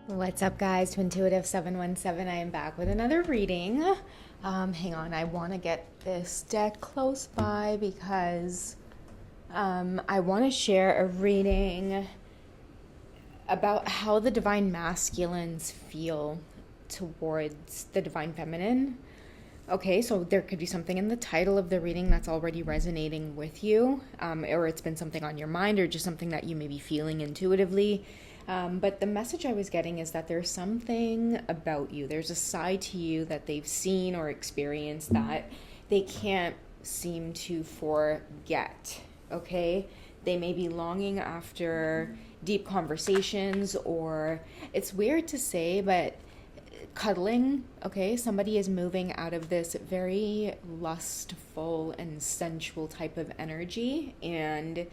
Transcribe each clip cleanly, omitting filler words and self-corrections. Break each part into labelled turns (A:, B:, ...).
A: What's up, guys? Twintuitive 717. I am back with another reading. Hang on, I want to get this deck close by because I want to share a reading about how the divine masculines feel towards the divine feminine. Okay, so there could be something in the title of the reading that's already resonating with you, or it's been something on your mind, or just something that you may be feeling intuitively. But the message I was getting is that there's something about you. There's a side to you that they've seen or experienced that they can't seem to forget. Okay? They may be longing after deep conversations, or it's weird to say, but cuddling. Okay, somebody is moving out of this very lustful and sensual type of energy, and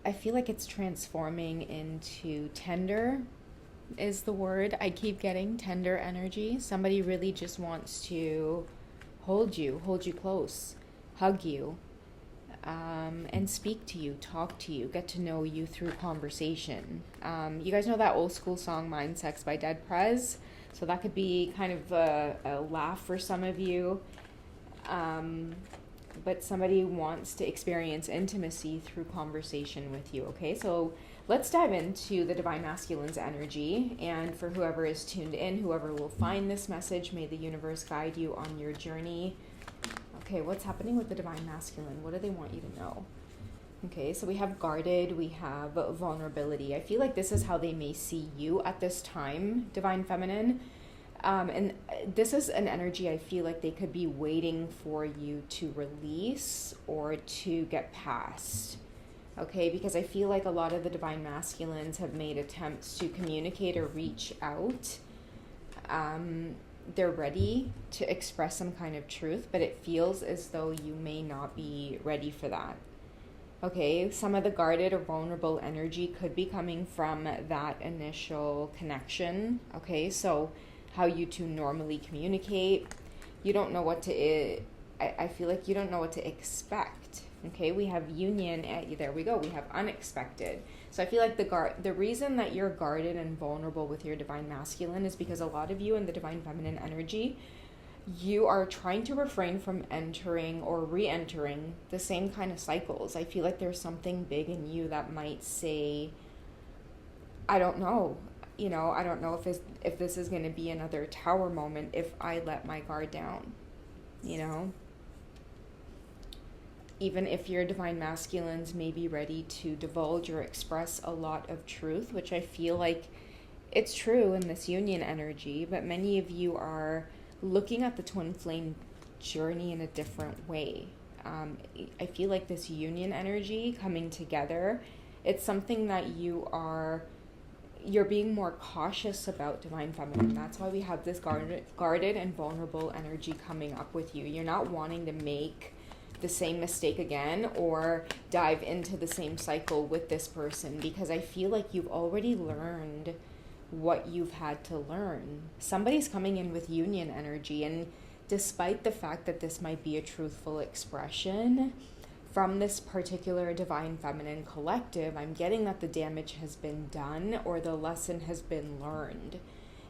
A: I feel like it's transforming into tender is the word I keep getting. Tender energy. Somebody really just wants to hold you close, hug you, and speak to you, talk to you, get to know you through conversation. You guys know that old school song Mind Sex by Dead Prez? So that could be kind of a laugh for some of you. But somebody wants to experience intimacy through conversation with you, okay? So let's dive into the Divine Masculine's energy. And for whoever is tuned in, whoever will find this message, may the universe guide you on your journey. Okay, what's happening with the Divine Masculine? What do they want you to know? Okay, so we have guarded, we have vulnerability. I feel like this is how they may see you at this time, Divine Feminine. And this is an energy I feel like they could be waiting for you to release or to get past. Okay, because I feel like a lot of the Divine Masculines have made attempts to communicate or reach out. They're ready to express some kind of truth, but it feels as though you may not be ready for that. Okay, some of the guarded or vulnerable energy could be coming from that initial connection. Okay, so how you two normally communicate, you don't know what to, I feel like you don't know what to expect. Okay, we have union, there we go, we have unexpected. So I feel like the reason that you're guarded and vulnerable with your Divine Masculine is because a lot of you in the Divine Feminine energy, you are trying to refrain from entering or re-entering the same kind of cycles. I feel like there's something big in you that might say, I don't know, I don't know if this is going to be another tower moment if I let my guard down, Even if your Divine Masculines may be ready to divulge or express a lot of truth, which I feel like it's true in this union energy, but many of you are looking at the twin flame journey in a different way. I feel like this union energy coming together, it's something that you're being more cautious about, Divine Feminine. That's why we have this guarded and vulnerable energy coming up with you. You're not wanting to make the same mistake again or dive into the same cycle with this person, because I feel like you've already learned what you've had to learn. Somebody's coming in with union energy, and despite the fact that this might be a truthful expression from this particular Divine Feminine collective, I'm getting that the damage has been done or the lesson has been learned.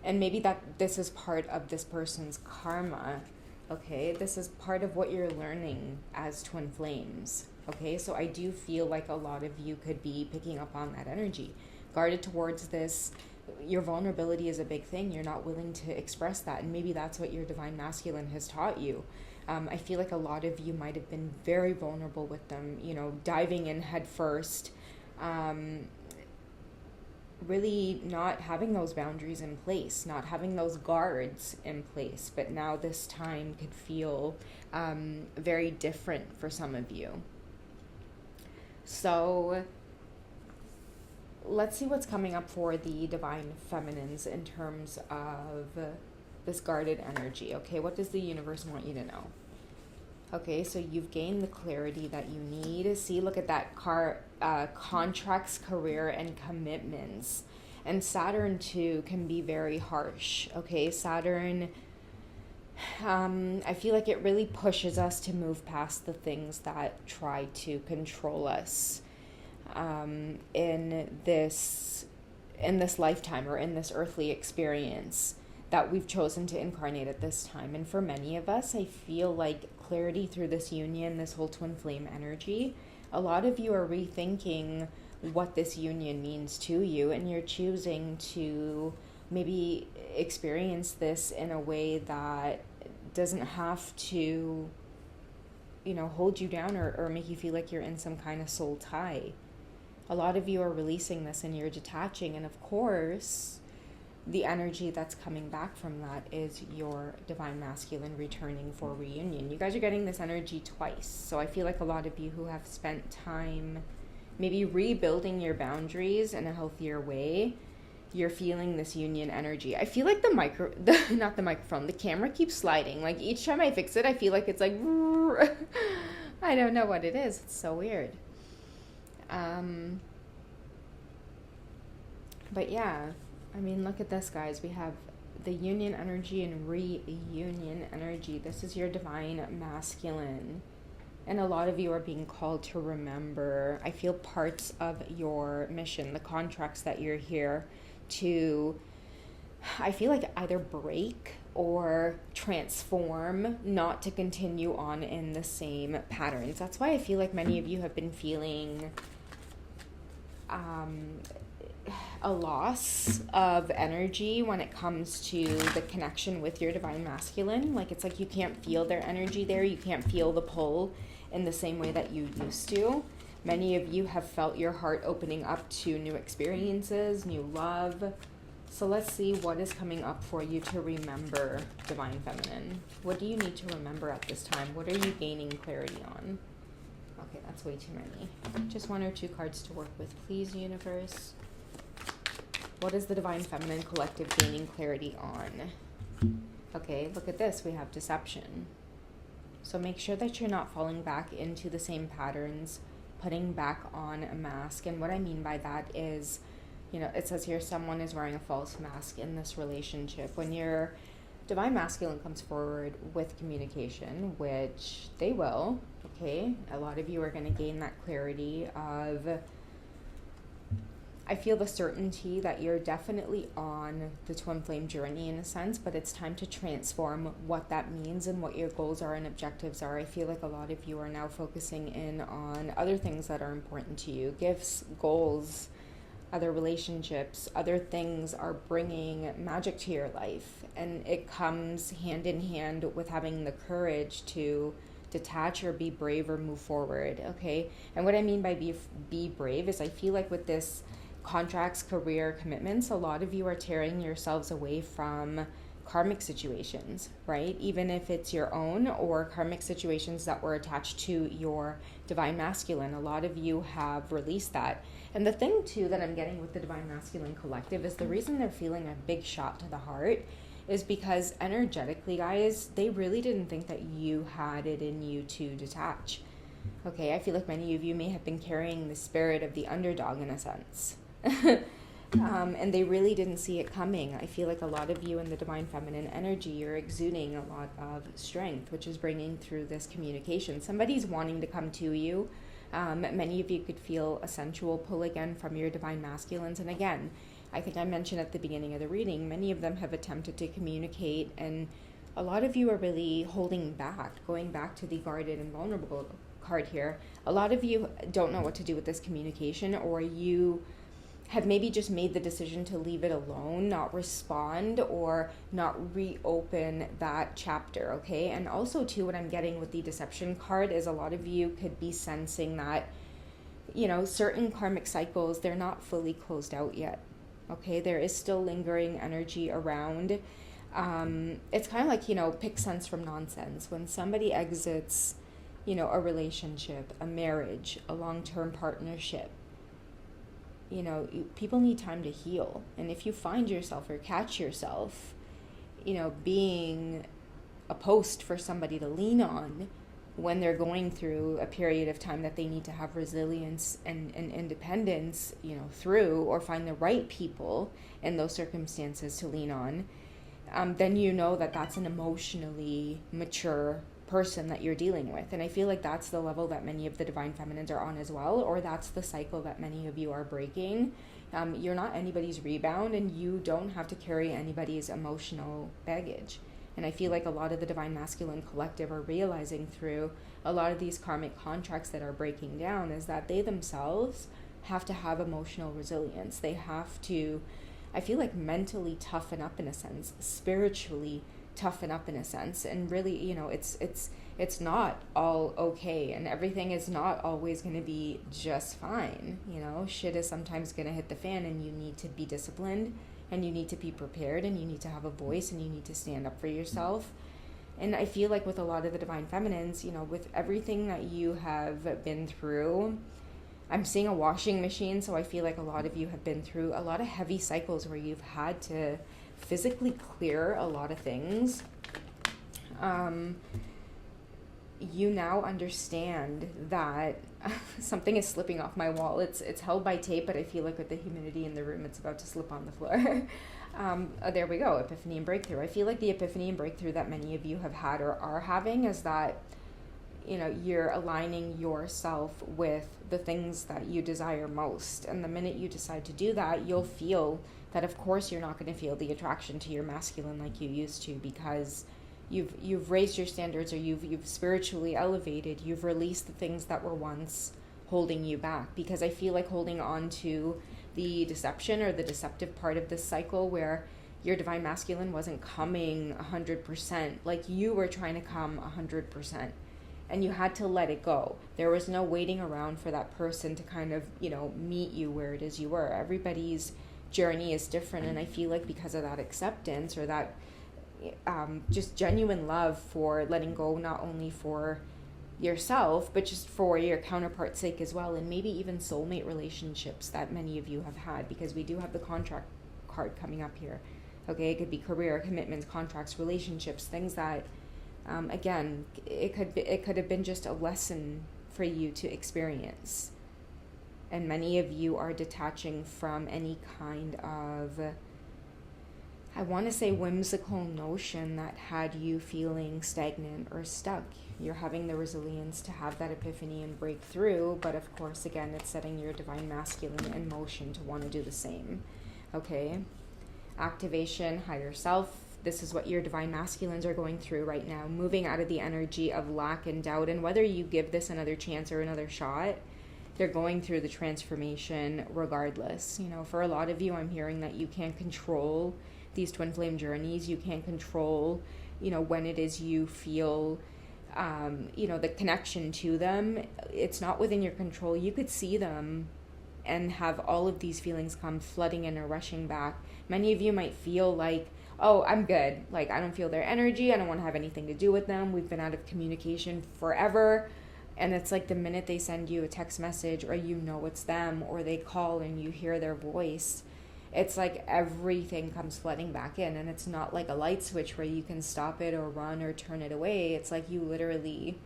A: And maybe that this is part of this person's karma. Okay, this is part of what you're learning as twin flames. Okay, so I do feel like a lot of you could be picking up on that energy. Guarded towards this, your vulnerability is a big thing. You're not willing to express that, and maybe that's what your Divine Masculine has taught you. I feel like a lot of you might have been very vulnerable with them, diving in head first, really not having those boundaries in place, not having those guards in place. But now this time could feel very different for some of you. So let's see what's coming up for the Divine Feminines in terms of this guarded energy. Okay, what does the universe want you to know? Okay, so you've gained the clarity that you need. See, look at that contracts, career, and commitments. And Saturn, too, can be very harsh. Okay, Saturn, I feel like it really pushes us to move past the things that try to control us. In this in this lifetime or in this earthly experience that we've chosen to incarnate at this time. And for many of us, I feel like clarity through this union, this whole twin flame energy, a lot of you are rethinking what this union means to you, and you're choosing to maybe experience this in a way that doesn't have to, hold you down or make you feel like you're in some kind of soul tie. A lot of you are releasing this and you're detaching, and of course, the energy that's coming back from that is your divine masculine returning for reunion. You guys are getting this energy twice. So I feel like a lot of you who have spent time maybe rebuilding your boundaries in a healthier way, you're feeling this union energy. I feel like the camera keeps sliding. Like each time I fix it, I feel like it's like, I don't know what it is. It's so weird. But yeah, I mean, look at this, guys. We have the union energy and reunion energy. This is your divine masculine. And a lot of you are being called to remember, I feel, parts of your mission, the contracts that you're here to, I feel like, either break or transform, not to continue on in the same patterns. That's why I feel like many of you have been feeling a loss of energy when it comes to the connection with your divine masculine. Like it's like you can't feel their energy there. You can't feel the pull in the same way that you used to. Many of you have felt your heart opening up to new experiences, new love. So let's see what is coming up for you to remember, divine feminine. What do you need to remember at this time? What are you gaining clarity on? Okay, that's way too many. Just one or two cards to work with, please, universe. What is the divine feminine collective gaining clarity on? Okay, look at this. We have deception. So make sure that you're not falling back into the same patterns, putting back on a mask. And what I mean by that is, it says here someone is wearing a false mask in this relationship. When your divine masculine comes forward with communication, which they will, okay, a lot of you are going to gain that clarity of, I feel the certainty that you're definitely on the twin flame journey in a sense, but it's time to transform what that means and what your goals are and objectives are. I feel like a lot of you are now focusing in on other things that are important to you. Gifts, goals, other relationships, other things are bringing magic to your life. And it comes hand in hand with having the courage to detach or be brave or move forward, okay? And what I mean by be brave is I feel like with this contracts, career, commitments, a lot of you are tearing yourselves away from karmic situations, right? Even if it's your own or karmic situations that were attached to your divine masculine, a lot of you have released that. And the thing too that I'm getting with the divine masculine collective is the reason they're feeling a big shot to the heart is because energetically, guys, they really didn't think that you had it in you to detach. Okay, I feel like many of you may have been carrying the spirit of the underdog in a sense. And they really didn't see it coming. I feel like a lot of you in the divine feminine energy, you're exuding a lot of strength, which is bringing through this communication. Somebody's wanting to come to you. Many of you could feel a sensual pull again from your divine masculines. And again, I think I mentioned at the beginning of the reading, many of them have attempted to communicate, and a lot of you are really holding back, going back to the guarded and vulnerable card here. A lot of you don't know what to do with this communication, or you have maybe just made the decision to leave it alone, not respond, or not reopen that chapter, okay? And also, too, what I'm getting with the deception card is a lot of you could be sensing that, certain karmic cycles, they're not fully closed out yet, okay? There is still lingering energy around. It's kind of like, pick sense from nonsense. When somebody exits, a relationship, a marriage, a long-term partnership, people need time to heal. And if you find yourself or catch yourself, being a post for somebody to lean on when they're going through a period of time that they need to have resilience and independence, through, or find the right people in those circumstances to lean on, then that's an emotionally mature person that you're dealing with. And I feel like that's the level that many of the divine feminines are on as well, or that's the cycle that many of you are breaking. You're not anybody's rebound, and you don't have to carry anybody's emotional baggage. And I feel like a lot of the Divine Masculine collective are realizing through a lot of these karmic contracts that are breaking down is that they themselves have to have emotional resilience. They have to, I feel like, mentally toughen up in a sense, spiritually toughen up in a sense. And really, it's not all okay, and everything is not always going to be just fine. Shit is sometimes going to hit the fan, and you need to be disciplined, and you need to be prepared, and you need to have a voice, and you need to stand up for yourself. And I feel like with a lot of the Divine Feminines, with everything that you have been through, I'm seeing a washing machine, so I feel like a lot of you have been through a lot of heavy cycles where you've had to physically clear a lot of things. You now understand that something is slipping off my wall. It's held by tape, but I feel like with the humidity in the room, it's about to slip on the floor. There we go, epiphany and breakthrough. I feel like the epiphany and breakthrough that many of you have had or are having is that, you're aligning yourself with the things that you desire most. And the minute you decide to do that, you'll feel that, of course, you're not going to feel the attraction to your masculine like you used to, because you've raised your standards, or you've spiritually elevated. You've released the things that were once holding you back. Because I feel like holding on to the deception or the deceptive part of this cycle where your Divine Masculine wasn't coming 100%, like you were trying to come 100%, and you had to let it go. There was no waiting around for that person to kind of, meet you where it is you were. Everybody's journey is different, and I feel like because of that acceptance, or that just genuine love for letting go, not only for yourself, but just for your counterpart's sake as well, and maybe even soulmate relationships that many of you have had, because we do have the contract card coming up here. Okay, it could be career, commitments, contracts, relationships, things that, again, it could have been just a lesson for you to experience. And many of you are detaching from any kind of, I want to say, whimsical notion that had you feeling stagnant or stuck. You're having the resilience to have that epiphany and break through, but of course, again, it's setting your Divine Masculine in motion to want to do the same. Okay? Activation, higher self. This is what your Divine Masculines are going through right now, moving out of the energy of lack and doubt. And whether you give this another chance or another shot, they're going through the transformation regardless. For a lot of you, I'm hearing that you can't control these twin flame journeys. You can't control, when it is you feel, the connection to them. It's not within your control. You could see them and have all of these feelings come flooding in or rushing back. Many of you might feel like, oh, I'm good. Like, I don't feel their energy. I don't want to have anything to do with them. We've been out of communication forever. And it's like the minute they send you a text message, or it's them, or they call and you hear their voice, it's like everything comes flooding back in. And it's not like a light switch where you can stop it or run or turn it away. It's like you literally,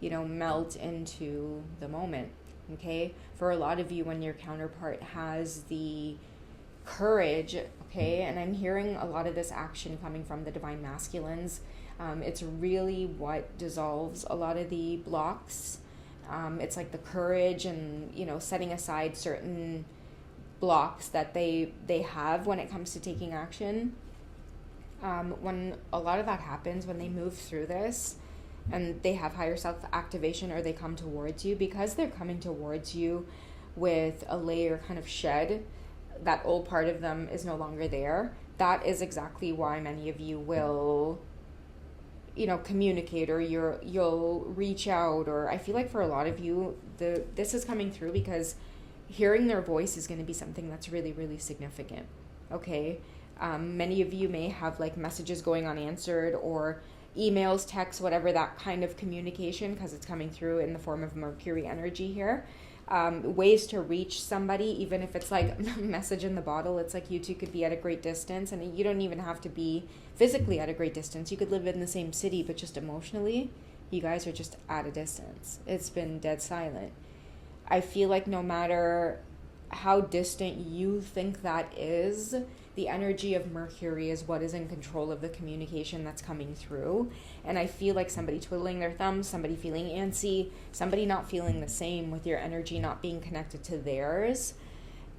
A: melt into the moment. Okay? For a lot of you, when your counterpart has the courage, okay, and I'm hearing a lot of this action coming from the Divine Masculines, it's really what dissolves a lot of the blocks. It's like the courage and, setting aside certain blocks that they have when it comes to taking action. When a lot of that happens, when they move through this and they have higher self activation, or they come towards you, because they're coming towards you with a layer kind of shed, that old part of them is no longer there. That is exactly why many of you will, communicate, or you'll reach out. Or I feel like for a lot of you, this is coming through because hearing their voice is going to be something that's really, really significant. Okay? Many of you may have like messages going unanswered, or emails, texts, whatever, that kind of communication, because it's coming through in the form of Mercury energy here. Ways to reach somebody, even if it's like message in the bottle. It's like you two could be at a great distance, and you don't even have to be physically at a great distance. You could live in the same city, but just emotionally, you guys are just at a distance. It's been dead silent. I feel like no matter how distant you think that is, the energy of Mercury is what is in control of the communication that's coming through. And I feel like somebody twiddling their thumbs, somebody feeling antsy, somebody not feeling the same with your energy not being connected to theirs.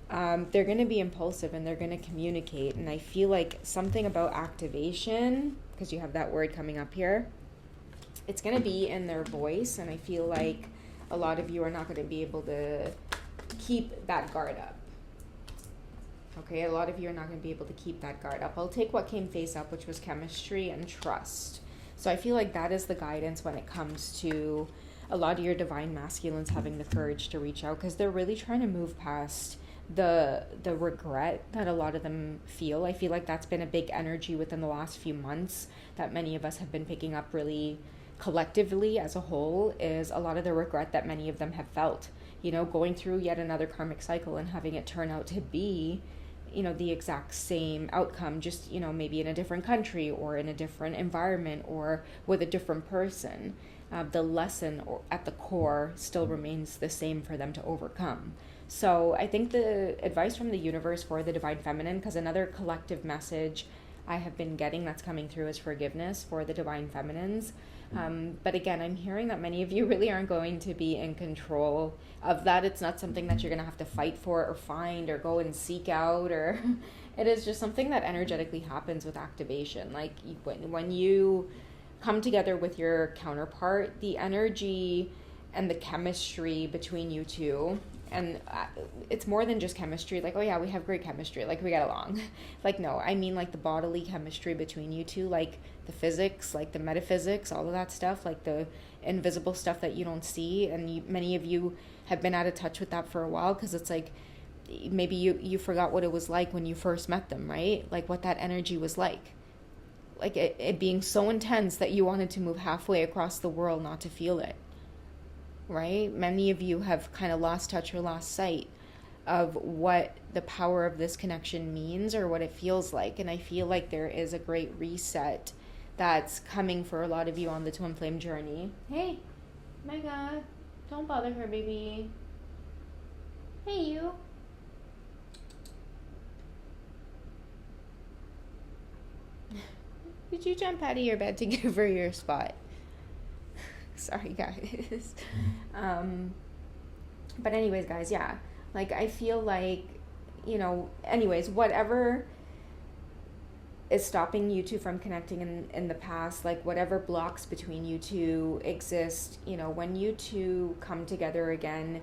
A: They're going to be impulsive and they're going to communicate. And I feel like something about activation, because you have that word coming up here, it's going to be in their voice. And I feel like a lot of you are not going to be able to keep that guard up. Okay, a lot of you are not going to be able to keep that guard up. I'll take what came face up, which was chemistry and trust. So I feel like that is the guidance when it comes to a lot of your divine masculines having the courage to reach out, because they're really trying to move past the regret that a lot of them feel. I feel like that's been a big energy within the last few months that many of us have been picking up really collectively as a whole, is a lot of the regret that many of them have felt, you know, going through yet another karmic cycle and having it turn out to be, you know, the exact same outcome, just, you know, maybe in a different country or in a different environment or with a different person. The lesson at the core still remains the same for them to overcome. So I think the advice from the universe for the divine feminine, because another collective message I have been getting that's coming through is forgiveness for the divine feminines. But again, I'm hearing that many of you really aren't going to be in control of that. It's not something that you're going to have to fight for or find or go and seek out, or it is just something that energetically happens with activation. Like when you come together with your counterpart, the energy and the chemistry between you two, and it's more than just chemistry, like, oh yeah, we have great chemistry, like we get along. Like, no, I mean like the bodily chemistry between you two, like the physics, like the metaphysics, all of that stuff, like the invisible stuff that you don't see. And many of you have been out of touch with that for a while, because it's like maybe you forgot what it was like when you first met them, right? Like what that energy was like it being so intense that you wanted to move halfway across the world not to feel it, right? Many of you have kind of lost touch or lost sight of what the power of this connection means or what it feels like. And I feel like there is a great reset that's coming for a lot of you on the twin flame journey. Hey, my God, don't bother her, baby. Hey, you. Did you jump out of your bed to give her your spot? Sorry, guys. But anyways, guys, yeah. Like, I feel like, you know, anyways, whatever is stopping you two from connecting in the past, like whatever blocks between you two exist, you know, when you two come together again,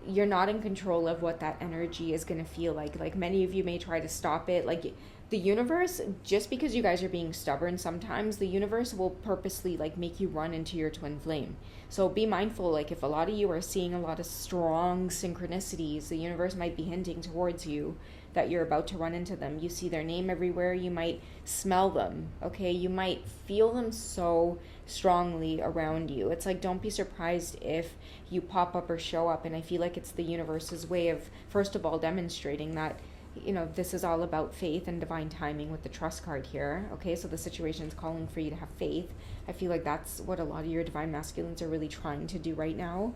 A: you're not in control of what that energy is going to feel like. Like, many of you may try to stop it. Like, the universe, just because you guys are being stubborn sometimes, the universe will purposely like make you run into your twin flame. So be mindful, like if a lot of you are seeing a lot of strong synchronicities, the universe might be hinting towards you that you're about to run into them. You see their name everywhere, you might smell them, okay? You might feel them so strongly around you. It's like, don't be surprised if you pop up or show up. And I feel like it's the universe's way of, first of all, demonstrating that, you know, this is all about faith and divine timing with the trust card here. Okay, so the situation is calling for you to have faith. I feel like that's what a lot of your divine masculines are really trying to do right now.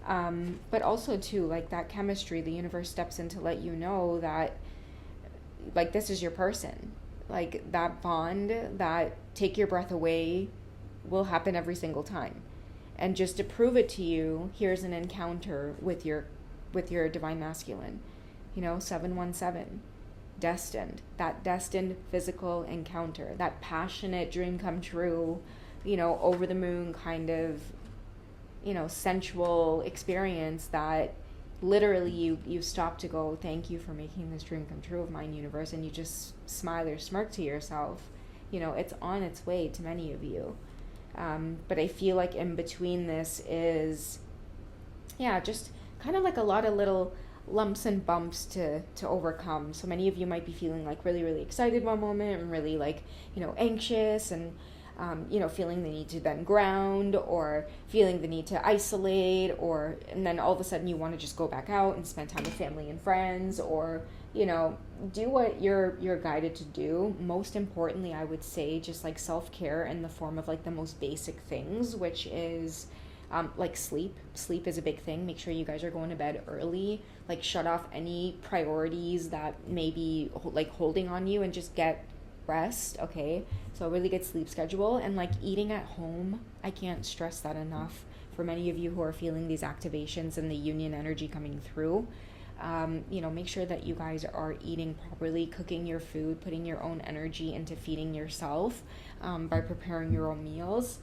A: But also too, like that chemistry, the universe steps in to let you know that like this is your person. Like that bond, that take your breath away will happen every single time. And just to prove it to you, here's an encounter with your divine masculine. You know, 717, destined, that destined physical encounter, that passionate dream come true, you know, over the moon kind of, you know, sensual experience that literally you stop to go, thank you for making this dream come true of mine, universe, and you just smile or smirk to yourself. You know, it's on its way to many of you. But I feel like in between this is, yeah, just kind of like a lot of little lumps and bumps to overcome. So many of you might be feeling like really, really excited one moment and really like, you know, anxious and, you know, feeling the need to then ground or feeling the need to isolate, or, and then all of a sudden you want to just go back out and spend time with family and friends, or, you know, do what you're guided to do. Most importantly, I would say just like self-care in the form of like the most basic things, which is like sleep. Sleep is a big thing. Make sure you guys are going to bed early. Like shut off any priorities that may be like holding on you and just get rest, okay? So a really good sleep schedule, and like eating at home. I can't stress that enough for many of you who are feeling these activations and the union energy coming through. Make sure that you guys are eating properly, cooking your food, putting your own energy into feeding yourself by preparing your own meals.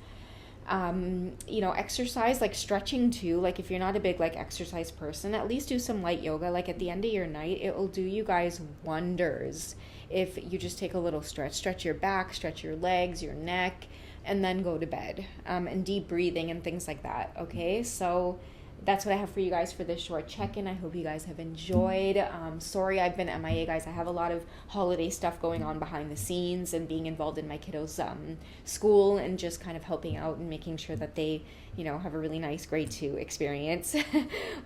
A: Exercise, like stretching too. Like if you're not a big like exercise person, at least do some light yoga. Like at the end of your night, it will do you guys wonders if you just take a little stretch your back, stretch your legs, your neck, and then go to bed. And deep breathing and things like that. Okay, so that's what I have for you guys for this short check-in. I hope you guys have enjoyed. Sorry I've been MIA, guys. I have a lot of holiday stuff going on behind the scenes and being involved in my kiddos' school and just kind of helping out and making sure that they, have a really nice grade 2 experience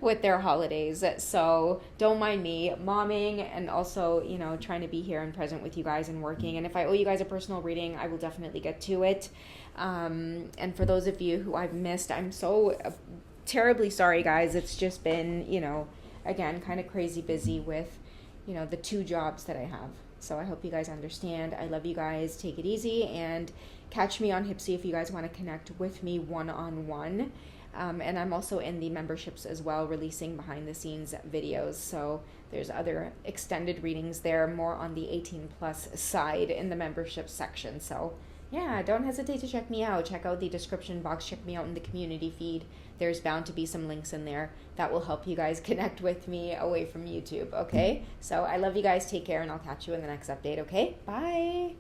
A: with their holidays. So don't mind me momming and also, trying to be here and present with you guys and working. And if I owe you guys a personal reading, I will definitely get to it. And for those of you who I've missed, I'm so terribly sorry, guys. It's just been, again, kind of crazy busy with, the 2 jobs that I have. So I hope you guys understand. I love you guys. Take it easy and catch me on Hipsy if you guys want to connect with me one-on-one. And I'm also in the memberships as well, releasing behind the scenes videos. So there's other extended readings there, more on the 18 plus side in the membership section. So yeah, don't hesitate to check me out. Check out the description box. Check me out in the community feed. There's bound to be some links in there that will help you guys connect with me away from YouTube, okay? So I love you guys. Take care, and I'll catch you in the next update, okay? Bye.